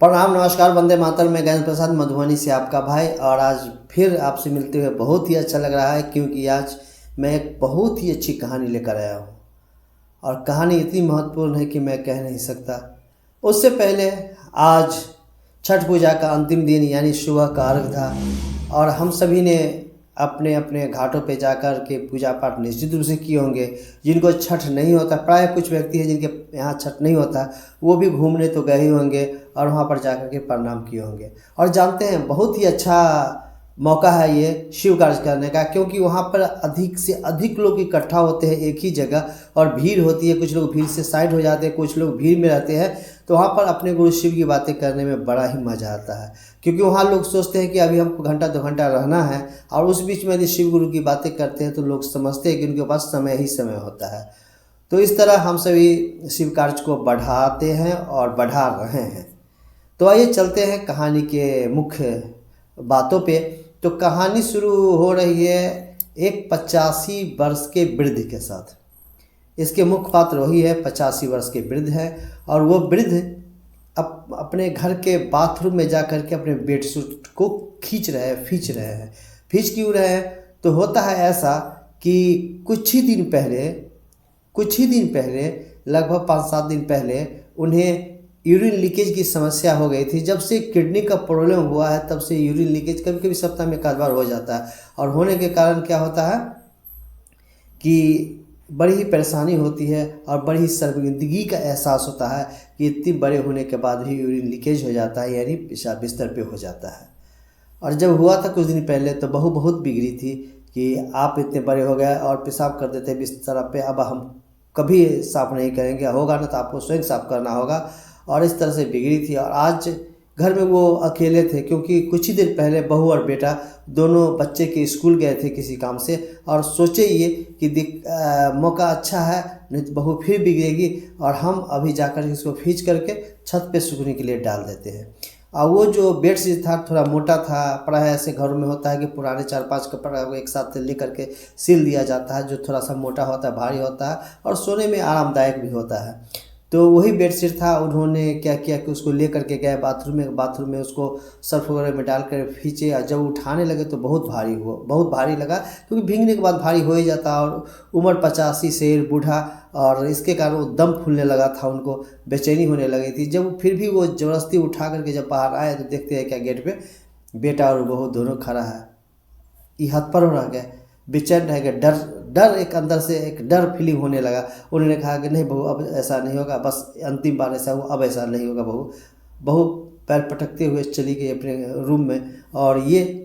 प्रणाम, नमस्कार, वंदे मातरम। मैं गजेंद्र प्रसाद मधुबनी से आपका भाई, और आज फिर आपसे मिलते हुए बहुत ही अच्छा लग रहा है, क्योंकि आज मैं एक बहुत ही अच्छी कहानी लेकर आया हूँ। और कहानी इतनी महत्वपूर्ण है कि मैं कह नहीं सकता। उससे पहले आज छठ पूजा का अंतिम दिन यानी सुबह का अर्घ था, और हम सभी ने अपने अपने घाटों पे जाकर के पूजा पाठ निश्चित रूप से किए होंगे। जिनको छठ नहीं होता, प्राय कुछ व्यक्ति हैं जिनके यहाँ छठ नहीं होता, वो भी घूमने तो गए ही होंगे और वहाँ पर जाकर के प्रणाम किए होंगे। और जानते हैं, बहुत ही अच्छा मौका है ये शिव कार्य करने का, क्योंकि वहाँ पर अधिक से अधिक लोग इकट्ठा होते हैं एक ही जगह, और भीड़ होती है। कुछ लोग भीड़ से साइड हो जाते हैं, कुछ लोग भीड़ में रहते हैं। तो वहाँ पर अपने गुरु शिव की बातें करने में बड़ा ही मज़ा आता है, क्योंकि वहाँ लोग सोचते हैं कि अभी हमको घंटा 2 घंटा रहना है, और उस बीच में यदि शिव गुरु की बातें करते हैं तो लोग समझते हैं कि उनके पास समय ही समय होता है। तो इस तरह हम सभी शिव कार्य को बढ़ाते हैं और बढ़ा रहे हैं। तो आइए चलते हैं कहानी के मुख्य बातों पे। तो कहानी शुरू हो रही है एक 85 वर्ष के वृद्ध के साथ। इसके मुख्य पात्र वही है, 85 वर्ष के वृद्ध है, और वो वृद्ध अपने घर के बाथरूम में जाकर के अपने बेडशीट को खींच रहे हैं। खींच क्यों रहे हैं? तो होता है ऐसा कि कुछ ही दिन पहले लगभग 5-7 दिन पहले उन्हें यूरिन लीकेज की समस्या हो गई थी। जब से किडनी का प्रॉब्लम हुआ है तब से यूरिन लीकेज कभी कभी सप्ताह में एक बार हो जाता है, और होने के कारण क्या होता है कि बड़ी ही परेशानी होती है और बड़ी ही शर्मिंदगी का एहसास होता है कि इतनी बड़े होने के बाद भी यूरिन लीकेज हो जाता है, यानी पेशाब बिस्तर पे हो जाता है। और जब हुआ था कुछ दिन पहले तो बहू बहुत बिगड़ी थी कि आप इतने बड़े हो गए और पेशाब कर देते बिस्तर पे, अब हम कभी साफ़ नहीं करेंगे, होगा ना तो आपको स्वयं साफ़ करना होगा। और इस तरह से बिगड़ी थी, और आज घर में वो अकेले थे, क्योंकि कुछ ही दिन पहले बहू और बेटा दोनों बच्चे के स्कूल गए थे किसी काम से, और सोचे ये कि मौका अच्छा है, नहीं तो बहू फिर बिगड़ेगी, और हम अभी जाकर इसको खींच करके छत पे सूखने के लिए डाल देते हैं। और वो जो बेडशीट था थोड़ा मोटा था। प्रायः ऐसे घरों में होता है कि पुराने 4-5 कपड़ा को एक साथ लेकर के सिल दिया जाता है, जो थोड़ा सा मोटा होता है, भारी होता है, और सोने में आरामदायक भी होता है। तो वही बेडशीट था। उन्होंने क्या किया कि उसको ले करके गए बाथरूम में उसको सर्फ वगैरह में डाल कर खींचे, और जब उठाने लगे तो बहुत भारी लगा, क्योंकि भीगने के बाद भारी हो ही जाता। और उम्र 85 से बूढ़ा, और इसके कारण वो दम फूलने लगा था, उनको बेचैनी होने लगी थी। जब फिर भी वो ज़बरदस्ती उठा करके जब बाहर आए तो देखते हैं क्या गेट पे बेटा और बहू दोनों खड़ा है। ये हतप्रभ रह गए, बेचैन रह गए, डर डर एक अंदर से एक डर फीलिंग होने लगा। उन्होंने कहा कि नहीं बहू, अब ऐसा नहीं होगा, बस अंतिम बार ऐसा हुआ, अब ऐसा नहीं होगा बहू। बहू पैर पटकते हुए चली गई अपने रूम में, और ये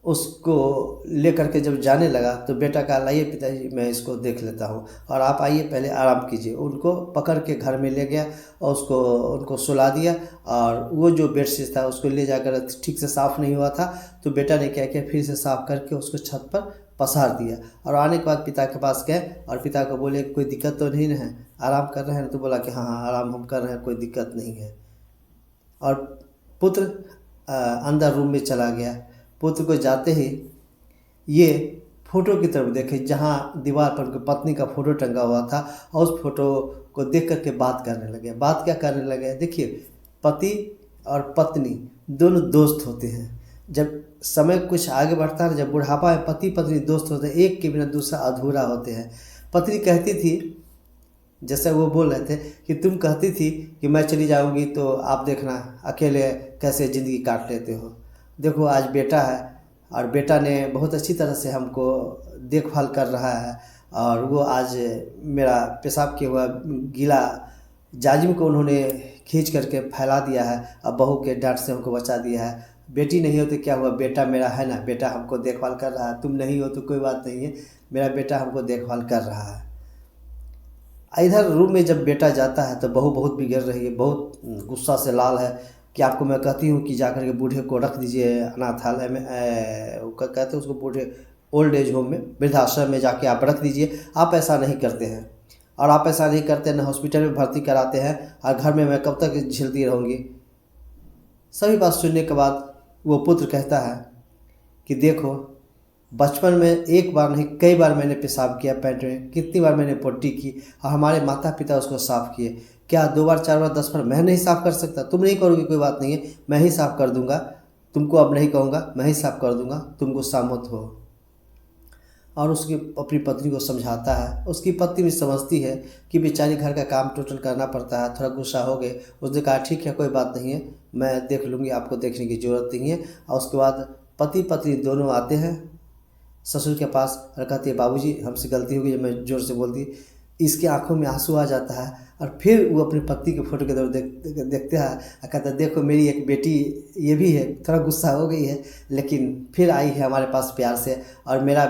उसको लेकर के जब जाने लगा तो बेटा कहा, लाइए पिताजी मैं इसको देख लेता हूँ, और आप आइए पहले आराम कीजिए। उनको पकड़ के घर में ले गया और उनको सुला दिया। और वो जो बेडशीट था उसको ले जाकर ठीक से साफ़ नहीं हुआ था, तो बेटा ने क्या किया, फिर से साफ़ करके उसको छत पर पसार दिया। और आने के बाद पिता के पास गए और पिता को बोले, कोई दिक्कत तो नहीं है, आराम कर रहे हैं? तो बोला कि हाँ हाँ आराम हम कर रहे हैं, कोई दिक्कत नहीं है। और पुत्र अंदर रूम में चला गया। पुत्र को जाते ही ये फोटो की तरफ देखे, जहाँ दीवार पर उनकी पत्नी का फोटो टंगा हुआ था, और उस फोटो को देख करके बात करने लगे। बात क्या करने लगे? देखिए, पति और पत्नी दोनों दोस्त होते हैं। जब समय कुछ आगे बढ़ता है, जब बुढ़ापा में पति पत्नी दोस्त होते हैं, एक के बिना दूसरा अधूरा होते हैं। पत्नी कहती थी, जैसे वो बोल रहे थे कि तुम कहती थी कि मैं चली जाऊंगी तो आप देखना अकेले कैसे ज़िंदगी काट लेते हो। देखो आज बेटा है, और बेटा ने बहुत अच्छी तरह से हमको देखभाल कर रहा है, और वो आज मेरा पेशाब किया हुआ गीला जाजिम को उन्होंने खींच करके फैला दिया है। अब बहू के डांट से हमको बचा दिया है। बेटी नहीं हो तो क्या हुआ, बेटा मेरा है ना, बेटा हमको देखभाल कर रहा है। तुम नहीं हो तो कोई बात नहीं है, मेरा बेटा हमको देखभाल कर रहा है। इधर रूम में जब बेटा जाता है तो बहू बहुत बिगड़ रही है, बहुत गुस्सा से लाल है कि आपको मैं कहती हूँ कि जाकर के बूढ़े को रख दीजिए अनाथालय में, कहते हैं उसको, बूढ़े ओल्ड एज होम में, वृद्धाश्रम में जाके आप रख दीजिए। आप ऐसा नहीं करते हैं, और आप ऐसा नहीं करते हैं, हॉस्पिटल में भर्ती कराते हैं, और घर में मैं कब तक झेलती रहूँगी। सभी बात सुनने के बाद वो पुत्र कहता है कि देखो, बचपन में एक बार नहीं कई बार मैंने पेशाब किया पैंट में, कितनी बार मैंने पोटी की, और हमारे माता पिता उसको साफ़ किए, क्या 2 बार 4 बार 10 बार मैं नहीं साफ़ कर सकता? तुम नहीं करोगे कोई बात नहीं है, मैं ही साफ़ कर दूंगा, तुमको अब नहीं कहूँगा, मैं ही साफ़ कर दूंगा, तुम गुस्सा मत हो। और उसकी अपनी पत्नी को समझाता है। उसकी पत्नी भी समझती है कि बेचारी घर का काम टोटल करना पड़ता है, थोड़ा गुस्सा हो गए। उसने कहा ठीक है कोई बात नहीं है, मैं देख लूँगी, आपको देखने की ज़रूरत नहीं है। और उसके बाद पति पत्नी दोनों आते हैं ससुर के पास और कहती है बाबूजी हमसे गलती हो गई, जब मैं ज़ोर से बोल दी। इसकी आंखों में आंसू आ जाता है और फिर वो अपनी पत्नी के फोटो की तरफ देखते हैं और कहता है देखो मेरी एक बेटी ये भी है, थोड़ा गुस्सा हो गई है लेकिन फिर आई है हमारे पास प्यार से। और मेरा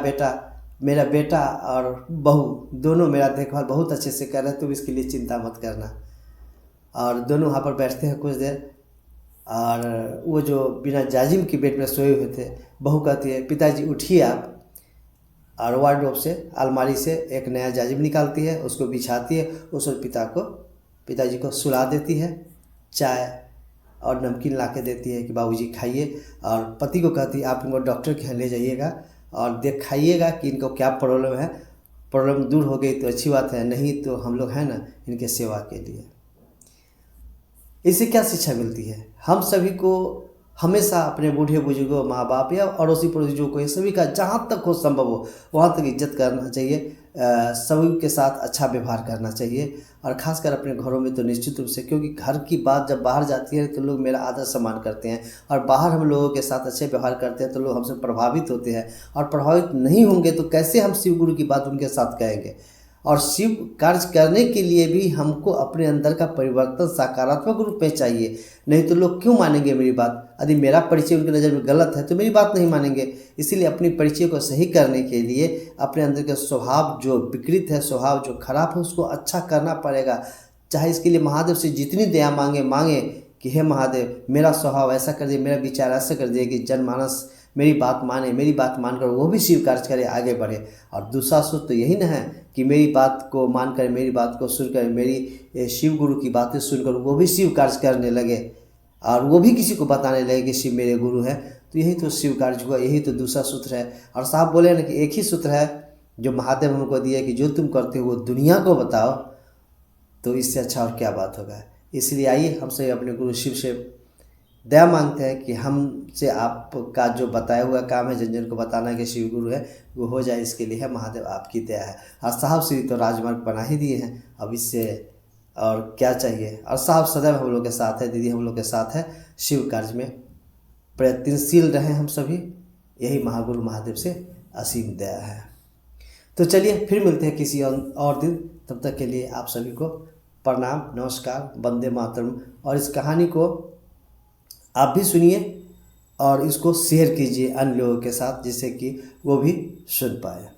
बेटा और बहू दोनों मेरा देखभाल बहुत अच्छे से कर रहे हैं, तुम इसके लिए चिंता मत करना। और दोनों वहाँ पर बैठते हैं कुछ देर। और वो जो बिना जाजिम की बेड पर सोए हुए थे, बहू कहती है पिताजी उठिए आप। और वार्डरोब से अलमारी से एक नया जाजिम निकालती है, उसको बिछाती है, उस पिताजी को सुला देती है। चाय और नमकीन ला के देती है कि बाबूजी खाइए। और पति को कहती है आप इनको डॉक्टर के यहाँ ले जाइएगा और दिखाइएगा कि इनको क्या प्रॉब्लम है। प्रॉब्लम दूर हो गई तो अच्छी बात है, नहीं तो हम लोग हैं ना इनके सेवा के लिए। इससे क्या शिक्षा मिलती है? हम सभी को हमेशा अपने बूढ़े बुजुर्गों, माँ बाप या अड़ोसी पड़ोसियों को, ये सभी का जहाँ तक हो संभव हो वहाँ तक इज्जत करना चाहिए। सभी के साथ अच्छा व्यवहार करना चाहिए और ख़ासकर अपने घरों में तो निश्चित रूप से, क्योंकि घर की बात जब बाहर जाती है तो लोग मेरा आदर सम्मान करते हैं और बाहर हम लोगों के साथ अच्छे व्यवहार करते हैं तो लोग हमसे प्रभावित होते हैं। और प्रभावित नहीं होंगे तो कैसे हम शिव गुरु की बात उनके साथ कहेंगे? और शिव कार्य करने के लिए भी हमको अपने अंदर का परिवर्तन सकारात्मक रूप में चाहिए, नहीं तो लोग क्यों मानेंगे मेरी बात? यदि मेरा परिचय उनकी नज़र में गलत है तो मेरी बात नहीं मानेंगे। इसीलिए अपनी परिचय को सही करने के लिए अपने अंदर का स्वभाव जो विकृत है, स्वभाव जो खराब है, उसको अच्छा करना पड़ेगा। चाहे इसके लिए महादेव से जितनी दया मांगे कि हे महादेव मेरा स्वभाव ऐसा कर दिए, मेरा विचार ऐसा कर दिए कि जनमानस मेरी बात माने, मेरी बात मानकर वो भी शिव कार्य करे, आगे बढ़े। और दूसरा सूत्र तो यही ना है कि मेरी बात को मानकर, मेरी बात को सुनकर, मेरी शिव गुरु की बातें सुनकर वो भी शिव कार्य करने लगे और वो भी किसी को बताने लगे कि शिव मेरे गुरु हैं। तो यही तो शिव कार्य हुआ, यही तो दूसरा सूत्र है। और साहब बोले ना कि एक ही सूत्र है जो महादेव हमको दिया कि जो तुम करते हो वो दुनिया को बताओ, तो इससे अच्छा और क्या बात होगा। इसलिए आइए हम सभी अपने गुरु शिव से दया मांगते हैं कि हमसे आपका जो बताया हुआ काम है, जन जन को बताना कि शिव गुरु है, वो हो जाए। इसके लिए है महादेव आपकी दया है। और साहब श्री तो राजमार्ग बना ही दिए हैं, अब इससे और क्या चाहिए। और साहब सदैव हम लोग के साथ है, दीदी हम लोग के साथ है। शिव कार्य में प्रयत्नशील रहें हम सभी, यही महागुरु महादेव से असीम दया है। तो चलिए फिर मिलते हैं किसी और दिन, तब तक के लिए आप सभी को प्रणाम, नमस्कार, वंदे मातरम। और इस कहानी को आप भी सुनिए और इसको शेयर कीजिए अन्य लोगों के साथ, जिससे कि वो भी सुन पाए।